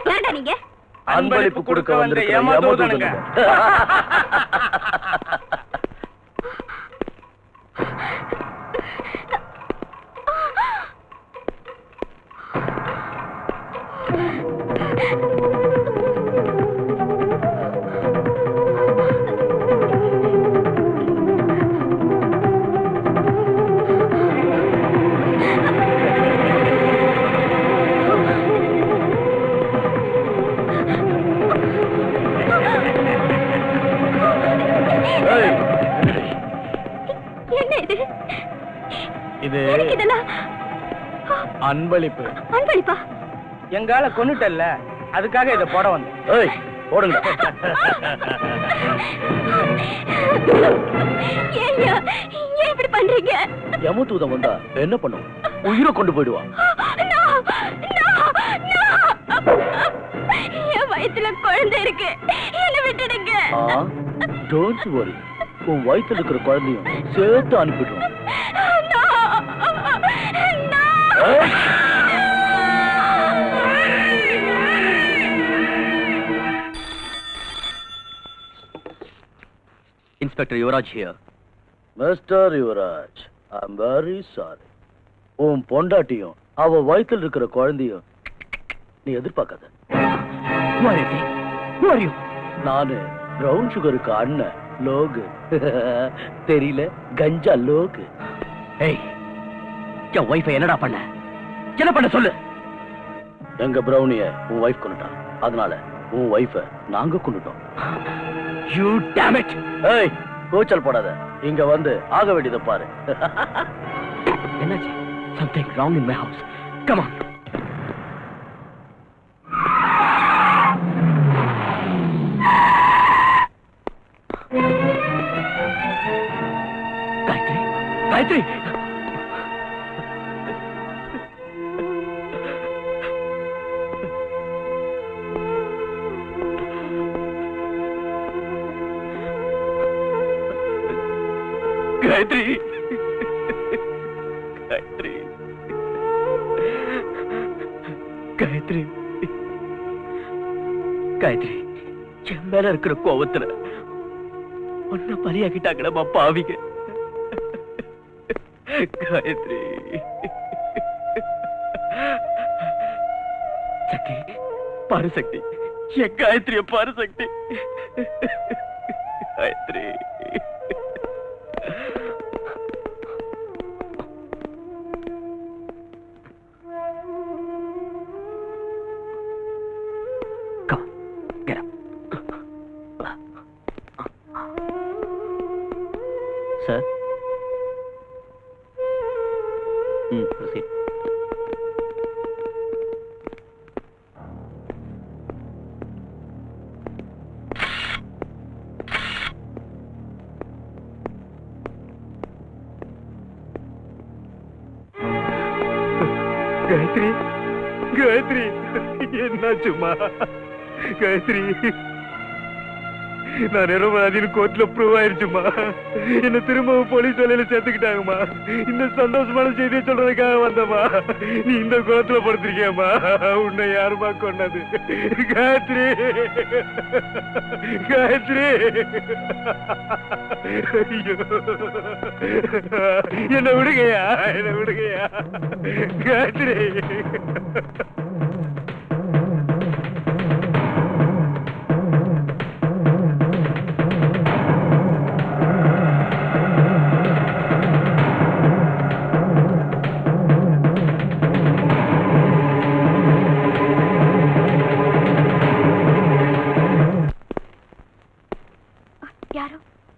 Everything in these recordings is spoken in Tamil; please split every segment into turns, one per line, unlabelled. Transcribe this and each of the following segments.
யாரடா நீங்க?
அன்பளிப்பு கொடுக்க வந்த ஏமாத்துவதனுங்க. அன்பளிப்பு.
அன்பளிப்பா?
எங்கால கொன்னுட்டல்ல, அதுக்காக இத போட வந்தேன். ஏய் போடுங்க.
ஏய்யா, ஏன் இப்படி பண்றீங்க?
யமதூதன் வந்தா என்ன பண்ணும்? உயிரை கொண்டு போயிடுவான்.
என் வயித்துல குழந்தை இருக்கு, என்ன விட்டுடுங்க.
டோன்ட் வரி, உன் வயித்துல இருக்கிற குழந்தையும் சேர்த்து அனுப்பிடுவோம்.
Inspector Yuvraj here.
Mr. Yuvraj, I'm very sorry. உன் பொண்டாட்டியும் அவ வயித்துல இருக்கிற குழந்தையும் நீ எதிர்பார்க்காத. நானு பிரவுன் சுகருக்கு அண்ணன் லோகு. தெரியல, கஞ்சா லோகு.
ஏய், என் வைஃபை என்னடா பண்ண? என்ன பண்ண சொல்லு.
எங்க பிரவுனிய உன் வைஃப் கொண்டுட்டான், அதனால உன் வைஃப நாங்க கொண்டுட்டோம்.
You damn it!
ஏய், கூச்சல் போடாத, இங்க வந்து ஆக வேண்டியதை பாரு.
என்னாச்சு? Something wrong in my house. Come on. Gayatri, Gayatri. Gayatri. Gayatri. Gayatri. Gayatri. என் மேல இருக்கிற கோவத்துல ஒன்ன பலியாக்கிட்டாங்கடா பாவிங்க. காயத்ரி. சக்தி, பாரு சக்தி, என் காயத்ரிய பாரு சக்தி. Gayatri. Sir? Proceed. Gayatri, Gayatri, என்னாச்சுமா? Gayatri, நான் நிரபராதின்னு கோர்ட்ல ப்ரூவ் ஆயிடுச்சுமா. என்ன திரும்பவும் போலீஸ் வேலையில சேர்த்துக்கிட்டாங்கம்மா. இந்த சந்தோஷமான செய்தியை சொல்றதுக்காக வந்தம்மா. நீ இந்த குளத்துல படுத்திருக்கியம்மா. உன்னை யாருமா கொண்டது? காயத்ரி, காயத்ரி. ஐயோ, என்ன விடுங்கயா, என்ன விடுங்கயா. காயத்ரி.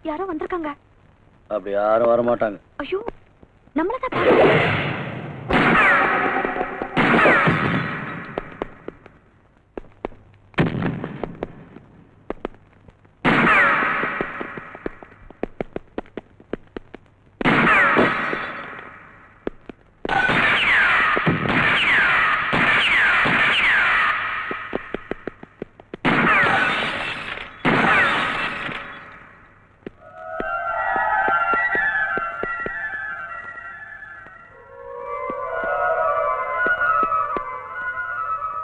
யாரோ வந்திருக்காங்க.
அப்படி யாரும் வர மாட்டாங்க.
ஐயோ, நம்மளதான்.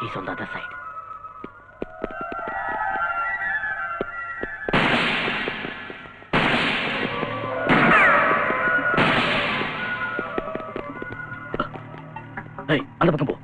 He's on the other side.
Hey, அந்த பக்கம் போ.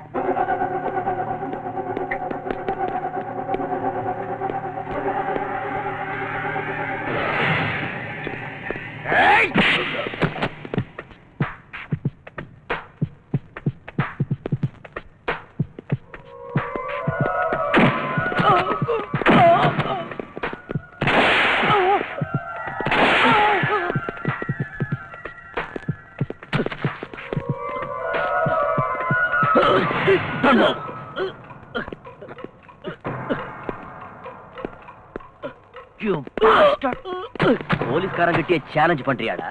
போலீஸ்காரங்கிட்டே சேலஞ்ச் பண்றியாடா?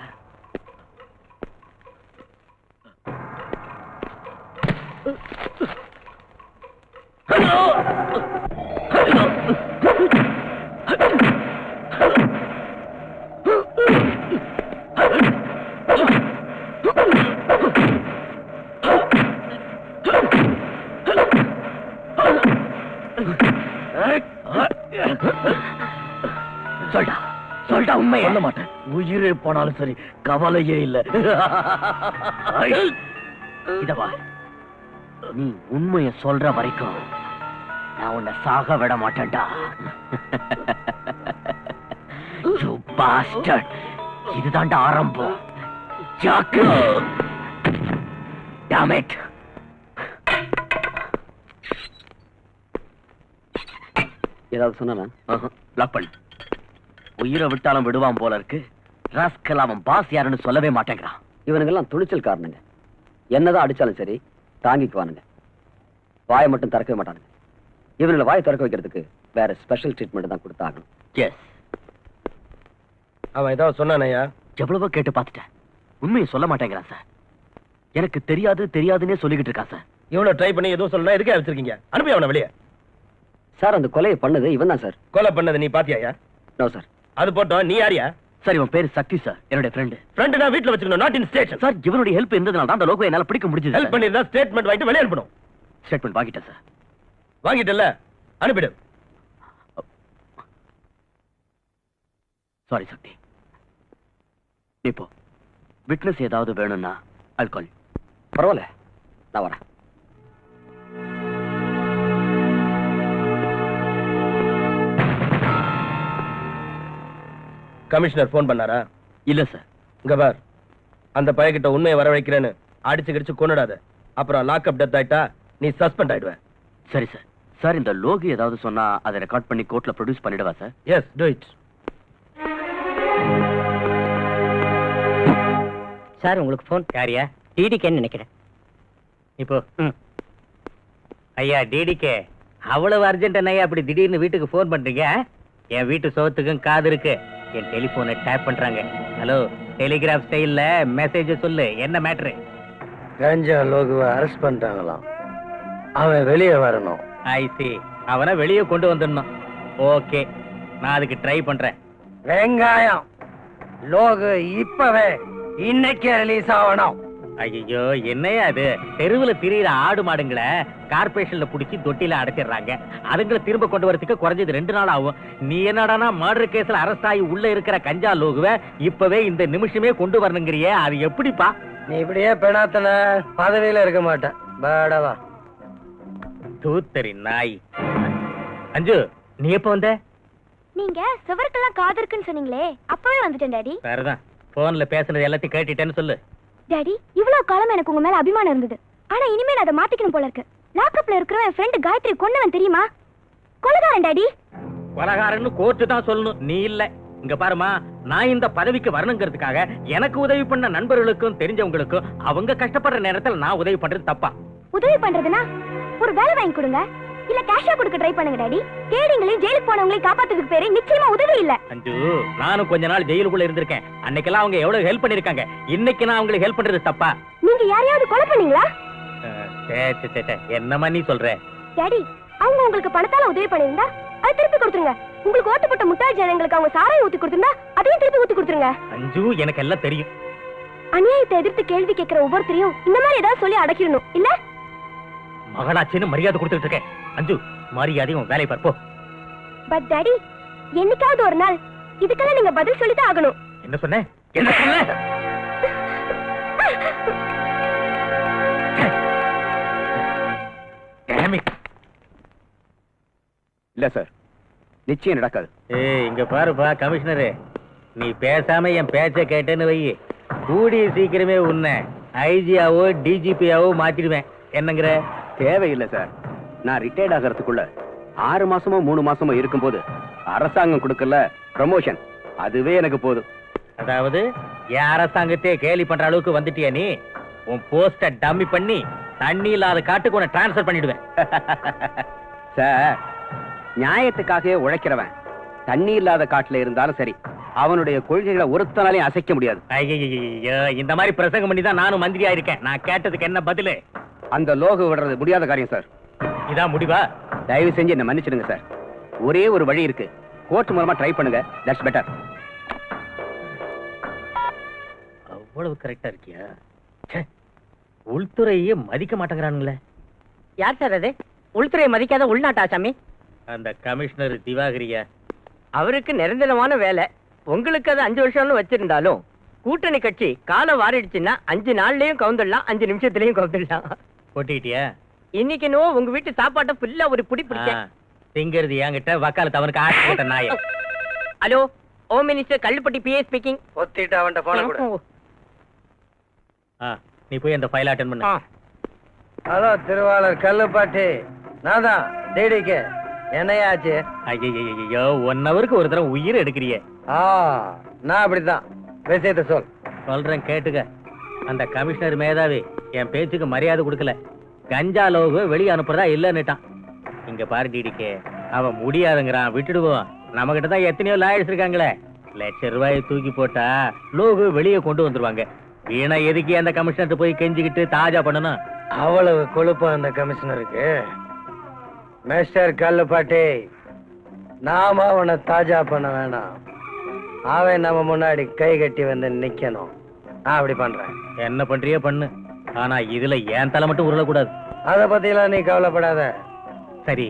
சொல்டா சொல்டா, உண்மை
சொல்ல மாட்டேன். உயிரே போனாலும் சரி, கவலையே இல்ல.
இதவா, நீ உண்மைய சொல்ற வரைக்கும் நான் உன்னை சாக விட மாட்டேன்டா. You bastard. இதுதான்டா ஆரம்பம். ஜாக்கு. Damn it.
ஏதாவது சொன்னா?
லாக் பண்ணு. உயிரை விட்டாலும் விடுவான் போல இருக்கு. ராஸ்கல், அவன் பாஸ் யாருன்னு சொல்லவே மாட்டேங்கிறான்.
இவனுங்கெல்லாம் துணிச்சல் காரணங்க. என்னதான் அடிச்சாலும் சரி தாங்கிக்குவானுங்க. வாயை மட்டும் திறக்கவே மாட்டானுங்க. இவனுங்களை வாயை திறக்க வைக்கிறதுக்கு வேற ஸ்பெஷல் ட்ரீட்மெண்ட் தான் கொடுத்தாகணும்.
எஸ்.
அவன் ஏதாவது சொன்னானயா?
எவ்வளவோ கேட்டு பார்த்துட்டேன். உண்மையை சொல்ல மாட்டேங்கிறான் சார். எனக்கு தெரியாது தெரியாதுன்னே சொல்லிக்கிட்டு இருக்கான் சார்.
இவனை ட்ரை பண்ணி எதுவும் சொல்லணும், எதுக்கே வச்சிருக்கீங்க? அனுப்பி அவனை வெளியே.
சார், அந்த கொலையை பண்ணது இவன் தான் சார்.
கொலை பண்ணது நீ பாத்தியாயா?
No sir.
அது போட்டோம், நீ யாரியா?
சார், இவன் பேரு சக்தி சார், என்னுடைய ஃப்ரெண்டு.
ஃப்ரெண்ட் நான் வீட்ல வச்சிருக்கணும், நாட் இன் ஸ்டேஷன்.
சார், இவனுடைய ஹெல்ப் இருந்ததுனால தான் அந்த லோகோ என்னால பிடிக்க முடிஞ்சது.
ஹெல்ப் பண்ணிருந்தா ஸ்டேட்மெண்ட் வாங்கிட்டு வெளியே அனுப்பணும்.
ஸ்டேட்மெண்ட் வாங்கிட்டேன் சார்.
வாங்கிட்டல, அனுப்பிடு.
சாரி சக்தி. இப்போ விட்னஸ் ஏதாவது வேணும்னா I'll call you.
பரவாயில்ல, நான் வரேன்.
கமிஷனர் போன் பண்ணாரா?
இல்ல சார்.
இங்க பார், அந்த பையன்கிட்ட உண்மையை வரவழைக்கிறேன்னு அடிச்சு கிடிச்சு கொன்னுடாத. அப்புறம் லாக்அப் டெத் ஆயிட்டா நீ சஸ்பெண்ட் ஆயிடுவ.
சரி சார். சார், இந்த லோகோ ஏதாவது சொன்னா அதை ரெக்கார்ட் பண்ணி கோர்ட்ல ப்ரொடியூஸ் பண்ணிடுவா sir?
Yes, do it.
Sir, உங்களுக்கு போன். யாரியா? டிடிகேன்னு நினைக்கிறேன். இப்போ ஐயா டிடிகே, அவ்வளவு அர்ஜென்ட் ஐயா அப்படி திடீர்னு வீட்டுக்கு போன் பண்றீங்க? என் வீட்டு சோத்துக்கும் காது இருக்கு. என் டெலிபோனை டேப் பண்றாங்க. ஹலோ, டெலிகிராஃப் ஸ்டைல்ல மெசேஜ் சொல்லு. என்ன மேட்ரு?
கஞ்சா லோகுவை அரெஸ்ட் பண்ணிட்டாங்களாம். அவன் வெளியே வரணும்.
ஐ சி. அவனை வெளியே கொண்டு வந்துடணும். ஓகே, நான் அதுக்கு ட்ரை பண்றேன்.
வெங்காயம் லோகு இப்பவே இன்னைக்கு ரிலீஸ் ஆகணும்.
ஐயோ, என்னையா அது? தெருவுல திரியிற ஆடு மாடுங்களை கார்பரேஷன்ல புடிச்சு தொட்டில அடைச்சிடுறாங்க. அதுங்களை திரும்ப கொண்டு வரதுக்கு குறைஞ்சது 2 நாள் ஆகும். நீ என்னடானா மர்டர் கேஸ்ல அரெஸ்ட் ஆகி உள்ள இருக்கிற கஞ்சா லோகுவை இப்பவே இந்த நிமிஷமே கொண்டு வரணுங்கிறியே, அது எப்படிப்பா?
நீ இப்படியே பெணாத்தன பதவியில இருக்க மாட்டேன். பேடவா
தூத்தரி நாய். அஞ்சு, நீ எப்ப வந்த?
நீங்க சுவருக்கெல்லாம் காது இருக்குன்னு சொன்னீங்களே, அப்பவே வந்துட்டேன் டாடி.
வேறதான், போன்ல பேசுனது எல்லாத்தையும் கேட்டுட்டேன்னு சொல்லு.
டாடி, இவ்வளவு காலம் எனக்கு உங்க மேல அபிமானம் இருந்தது. ஆனா இனிமே நான் அதை மாத்திக்கணும் போல இருக்கு. லாக்அப்ல இருக்கிற என் ஃப்ரெண்ட் காயத்ரி கொன்னவன் தெரியுமா? கொலைகாரன் டாடி.
கொலைகாரன்னு கோர்ட்டு தான் சொல்லணும், நீ இல்ல. இங்க பாருமா, நான் இந்த பதவிக்கு வரணுங்கிறதுக்காக எனக்கு உதவி பண்ண நண்பர்களுக்கும் தெரிஞ்சவங்களுக்கும் அவங்க கஷ்டப்படுற நேரத்தில் நான் உதவி பண்றது தப்பா?
உதவி பண்றதுனா ஒரு வேலை வாங்கி கொடுங்க, இல்ல கேஷா கொடுக்க ட்ரை பண்ணுங்க டாடி. கேடிங்களையும் ஜெயிலுக்கு போனவங்களையும் காப்பாத்துறதுக்கு பேரு நிச்சயமா உதவி இல்ல.
அஞ்சு, நானும் கொஞ்ச நாள் ஜெயிலுக்குள்ள இருந்திருக்கேன். அன்னைக்கெல்லாம் அவங்க எவ்வளவு ஹெல்ப் பண்ணிருக்காங்க. இன்னைக்கு நான் அவங்களுக்கு ஹெல்ப் பண்றது தப்பா?
நீங்க யாரையாவது கொலை பண்ணீங்களா?
என்னமா நீ சொல்ற?
டாடி, அவங்க உங்களுக்கு பணத்தால உதவி பண்ணிருந்தா அதை திருப்பி கொடுத்துருங்க. உங்களுக்கு ஓட்டுப்பட்ட முட்டாள் ஜனங்களுக்கு அவங்க சாராயம் ஊத்தி கொடுத்திருந்தா அதையும் திருப்பி ஊத்தி கொடுத்துருங்க.
அஞ்சு, எனக்கு எல்லாம் தெரியும்.
அநியாயத்தை எதிர்த்து கேள்வி கேட்கிற ஒவ்வொருத்தரையும் இந்த மாதிரி ஏதாவது சொல்லி அடக்கிடணும் இல்ல?
மகளாச்சின்னு மரியாதை கொடுத்துட்டு இருக்கேன். அஞ்சு மரியாதையும் உன் வேலையை பார்ப்போ.
பட் டாடி, என்னைக்காவது ஒரு நாள் இதுக்கெல்லாம் நீங்க பதில் சொல்லிதான் ஆகணும்.
என்ன சொன்ன? என்ன சொன்ன?
இல்ல சார், நிச்சயம் நடக்காது.
ஏய், இங்க பாருப்பா கமிஷனரு, நீ பேசாம என் பேச்ச கேட்டேன்னு வை, கூடிய சீக்கிரமே உன்னை ஐஜியாவோ டிஜிபியாவோ மாத்திடுவேன். என்னங்கிற?
தேவையில்லை சார். நான் ரிட்டையர்ட் ஆகிறதுக்குள்ள 6 மாசமோ 3 மாசமோ இருக்கும்போது அரசாங்கம் கொடுக்கல ப்ரமோஷன், அதுவே எனக்கு போதும்.
அதாவது என் அரசாங்கத்தையே கேலி பண்ற அளவுக்கு வந்துட்டியா நீ? உன் போஸ்ட டம்மி பண்ணி தண்ணி இல்லாத காட்டுக்கு உன்னை டிரான்ஸ்பர் பண்ணிடுவேன்.
சார், நியாயத்துக்காகவே உழைக்கிறவன் தண்ணி இல்லாத காட்டுல இருந்தாலும் சரி, அவனுடைய கொள்கைகளை ஒருத்தனாலையும் அசைக்க முடியாது.
ஐயோ, இந்த மாதிரி பிரசங்கம் பண்ணி தான் நானும் மந்திரியா இருக்கேன். நான் கேட்டதுக்கு என்ன பதிலு?
அந்த லோகு விடுறது முடியாத காரியம் சார்.
இதான் முடிவா?
தயவு செஞ்சு என்ன மன்னிச்சிடுங்க சார். ஒரே ஒரு வழி இருக்கு, கோர்ட் மூலமா ட்ரை பண்ணுங்க. That's better.
அவ்வளவு கரெக்டா இருக்கியா? உள்துறையே மதிக்க மாட்டேங்கிறானுங்களே.
யார் சார் அது? உள்துறையை மதிக்காத உள்நாட்டு ஆசாமி?
அந்த கமிஷனர் திவாகரியா?
அவருக்கு நிரந்தரமான வேலை. உங்களுக்கு அது 5 வருஷம்னு வச்சிருந்தாலும் கூட்டணி கட்சி காலம் வாரிடுச்சுன்னா 5 நாள்லயும் கவுந்துடலாம், 5 நிமிஷத்துலயும் கவுந்துடலாம்.
போட்டிக்கிட்டியா?
இன்னைக்கு நோ உங்க வீட்டு சாப்பாட்டை ஃபுல்லா ஒரு புடி பிடிச்சேன்.
திங்கிறது என்கிட்ட, வக்காலத்து அவனுக்கு ஆட்சி போட்ட நாய.
Hello, home minister Kallupatti PA speaking.
ஒத்திட்டு அவன்கிட்ட போன கூட.
நீ போய் அந்த ஃபைல் அட்டெண்ட் பண்ணு.
ஹலோ திருவாளர் கல்லுப்பாட்டி, நான் தான் டிடிகே. என்னையாச்சு?
ஐயோ, 1 ஹவருக்கு ஒரு தடவை உயிர் எடுக்கிறியே.
நான் அப்படித்தான். விஷயத்த சொல்.
சொல்றேன் கேட்டுக்க. அந்த கமிஷனர் மேதாவி என் பேச்சுக்கு மரியாதை கொடுக்கல. கஞ்சா லோகு வெளியே அனுப்புறதா இல்லன்னுட்டான். இங்க பாரு டிடிகே, அவன் முடியாதுங்கிறான், விட்டுடுவோம். நம்ம கிட்ட தான் எத்தனையோ லாயர்ஸ் இருக்காங்களே. ₹1,00,000 தூக்கி போட்டா லோகு வெளியே கொண்டு வந்துருவாங்க. வீணா எதுக்கு அந்த கமிஷனர் போய் கெஞ்சிக்கிட்டு தாஜா பண்ணணும்?
அவ்வளவு கொழுப்பா அந்த கமிஷனருக்கு? மிஸ்டர் கல்லுப்பாட்டி, நாம அவனை தாஜா பண்ண வேணாம். அவன் நம்ம முன்னாடி கை கட்டி வந்து நிக்கணும். நான் அப்படி பண்றேன்.
என்ன பண்றியோ பண்ணு, ஆனா இதுல என் தலை மட்டும் உருளக்கூடாது.
அத பத்திலாம் நீ கவலைப்படாத.
சரி,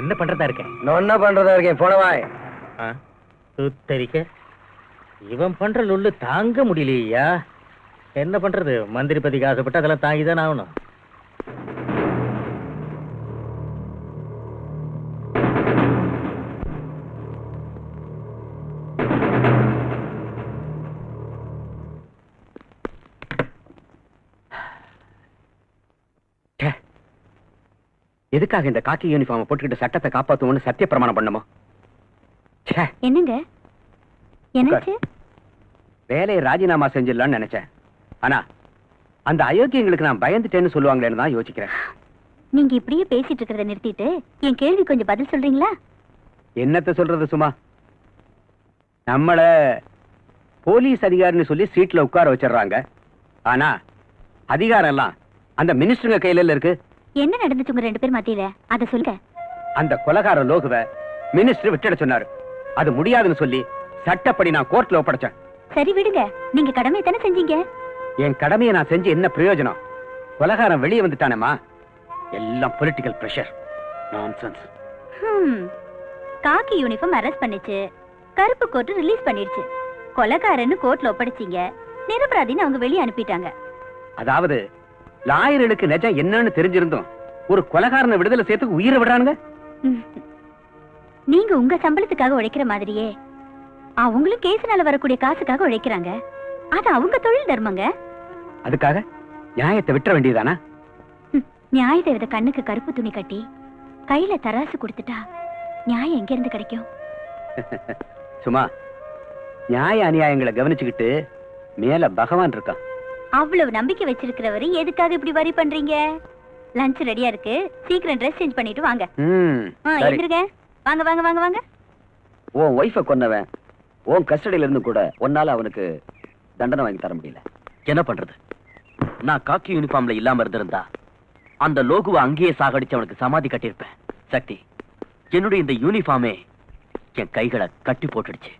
என்ன பண்றதா இருக்கேன்?
என்ன பண்றதா இருக்கேன்? போனவாய்.
சுத்தரிக்க இவன் பண்ற லொல்லு தாங்க முடியலையா? என்ன பண்றது? மந்திரி பதிக்கு ஆசைப்பட்டு அதெல்லாம் தாங்கிதான் ஆகணும்.
எதுக்காக இந்த காக்கி யூனிஃபார்ம் போட்டுக்கிட்டு சட்டத்தை காப்பாத்துவோம்னு சத்திய பிரமாணம் பண்ணமோ?
என்னங்க என்னாச்சு?
வேலையை ராஜினாமா செஞ்சிடலாம்னு நினைச்சேன். ஆனா அந்த அயோக்கியங்களுக்கு நான் பயந்துட்டேன்னு சொல்லுவாங்களேன்னு தான் யோசிக்கிறேன்.
நீங்க இப்படியே பேசிட்டு இருக்கிறத நிறுத்திட்டு என் கேள்வி கொஞ்சம் பதில் சொல்றீங்களா?
என்னத்த சொல்றது சும்மா? நம்மள போலீஸ் அதிகாரின்னு சொல்லி சீட்ல உட்கார வச்சிடறாங்க. ஆனா அதிகாரம் எல்லாம் அந்த மினிஸ்டருங்க கையில இருக்கு.
என்ன நடந்துச்சு உங்க 2 பேர் மத்தியில? அத சொல்லுங்க.
அந்த கொலைகார லோகுவ மினிஸ்டர் விட்டுட சொன்னாரு. அது முடியாதுன்னு சொல்லி சட்டப்படி நான் கோர்ட்ல ஒப்படைச்சேன்.
சரி விடுங்க, நீங்க கடமையை தானே செஞ்சீங்க.
என் கடமையை நான் செஞ்சு என்ன பிரயோஜனம்? கொலைகாரன் வெளியே வந்துட்டானேமா, எல்லாம் பொலிட்டிக்கல் பிரஷர். நான்சென்ஸ்.
காக்கி யூனிஃபார்ம் அரெஸ்ட் பண்ணிச்சு, கருப்பு கோட் ரிலீஸ் பண்ணிடுச்சு, கொலைகாரன்னு கோர்ட்ல ஒப்படைச்சீங்க, நிரபராதின்னு அவங்க வெளியே அனுப்பிட்டாங்க.
அதாவது லாயர்களுக்கு நிஜம் என்னன்னு தெரிஞ்சிருந்தோம் ஒரு கொலைகாரனை விடுதலை சேர்த்துக்கு உயிரை விடுறானுங்க.
நீங்க உங்க சம்பளத்துக்காக உழைக்கிற மாதிரியே அவங்களும் கேஸ்னால வரக்கூடிய காசுக்காக உழைக்கிறாங்க. அது அவங்க தொழில் தர்மங்க.
அதுக்காக நியாயத்தை விட்டுற வேண்டியதானா?
நியாயத்தை விட கண்ணுக்கு கருப்பு துணி கட்டி கையில தராசு கொடுத்துட்டா நியாயம் எங்க இருந்து கிடைக்கும்?
சும்மா நியாய அநியாயங்களை கவனிச்சுக்கிட்டு மேல பகவான் இருக்கான்.
அவ்வளவு நம்பிக்கை வச்சிருக்கிறவரு எதுக்காக இப்படி வரி பண்றீங்க? லஞ்ச் ரெடியா இருக்கு, சீக்கிரம் ட்ரெஸ் சேஞ்ச் பண்ணிட்டு வாங்க. எந்திருங்க, வாங்க வாங்க வாங்க வாங்க.
உன் ஒய்ஃபை கொன்னவன் உன் கஸ்டடியில இருந்து கூட உன்னால அவனுக்கு தண்டனை வாங்கி தர முடியல.
என்ன பண்றது? நான் காக்கி யூனிஃபார்ம்ல இல்லாம இருந்திருந்தா அந்த லோகுவை அங்கேயே சாகடிச்சு அவனுக்கு சமாதி கட்டியிருப்பேன். சக்தி, என்னுடைய இந்த யூனிஃபார்மே என் கைகளை கட்டி போட்டுடுச்சு.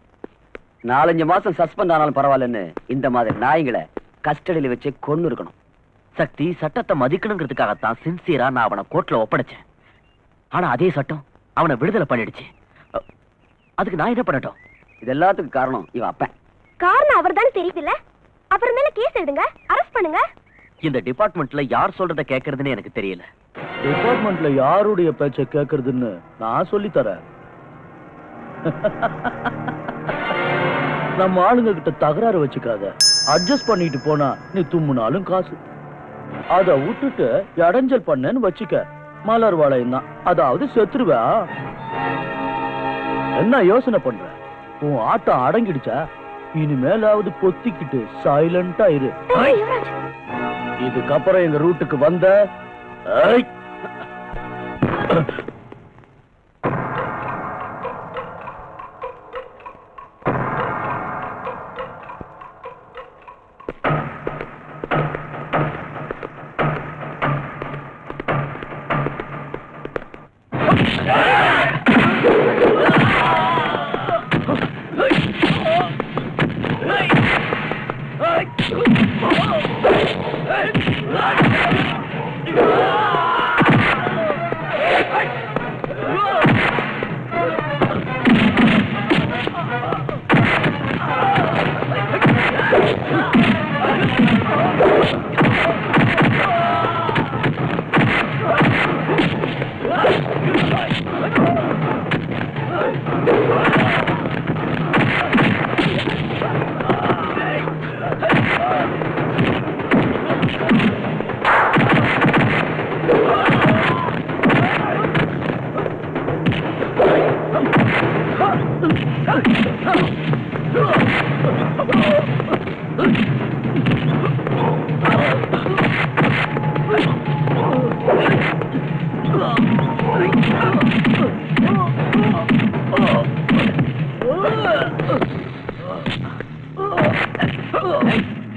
4-5 மாசம் சஸ்பெண்ட் ஆனாலும் பரவாயில்லன்னு இந்த மாதிரி நாய்களை கஸ்டடியில வச்சு கொன்னு இருக்கணும்.
சக்தி, சட்டத்தை மதிக்கணுங்கிறதுக்காகத்தான் சின்சியரா நான் அவனை கோர்ட்ல ஒப்படைச்சேன். ஆனா அதே சட்டம் அவனை விடுதலை பண்ணிடுச்சு. அதுக்கு நான் என்ன பண்ணட்டும்?
இது எல்லாத்துக்கும் காரணம் இவன் அப்பன்.
காரணம் அவர்தான் தெரியுதுல்ல, அப்புறமேல கேஸ் எழுதுங்க, அரெஸ்ட் பண்ணுங்க.
இந்த டிபார்ட்மெண்ட்ல யார் சொல்றத கேக்குறதுன்னு எனக்கு தெரியல.
டிபார்ட்மெண்ட்ல யாருடைய பேச்ச கேக்குறதுன்னு நான் சொல்லி தரேன். நம்ம ஆளுங்க கிட்ட தகராறு வச்சுக்காத, அட்ஜஸ்ட் பண்ணிட்டு போனா நீ தும்முனாலும் காசு. அத விட்டுட்டு இடைஞ்சல் பண்ணேன்னு வச்சுக்க, மலர் வளையம் தான், அதாவது செத்துருவா. என்ன யோசனை பண்ற? உன் ஆட்டம் அடங்கிடுச்சா? இனிமேலாவது பொத்திக்கிட்டு சைலண்டா இரு. இதுக்கப்புறம் எங்க ரூட்டுக்கு வந்த ஐ!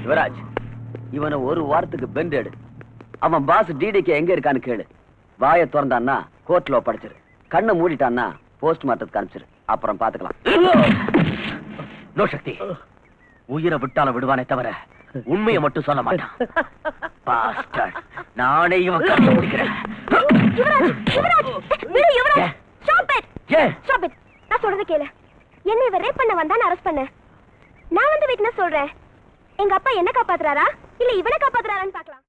யுவராஜ், இவனை ஒரு வாரத்துக்கு பெண்ட் எடு. அவன் பாஸ் டிடிக்கு எங்க இருக்கான்னு கேளு. வாயை திறந்தான்னா கோர்ட்ல ஒப்படைச்சிரு, கண்ணை மூடிட்டான்னா போஸ்ட் மார்ட்டத்துக்கு அனுப்பிச்சிரு. அப்புறம் பாத்துக்கலாம்.
நோ சக்தி, உயிரை விட்டாலும் விடுவானே தவிர உண்மையை மட்டும் சொல்ல மாட்டான். பாஸ்டர்ட், நானே இவன் கண்டுபிடிக்கிறேன்.
நான் சொல்றது கேளு. என்ன இவன் ரேப் பண்ண வந்தான்னு அரெஸ்ட் பண்ண. நான் வந்து விட்னஸ் சொல்றேன். எங்க அப்பா என்ன காப்பாத்துறாரா இல்ல இவனை காப்பாத்துறாரான்னு பாக்கலாம்.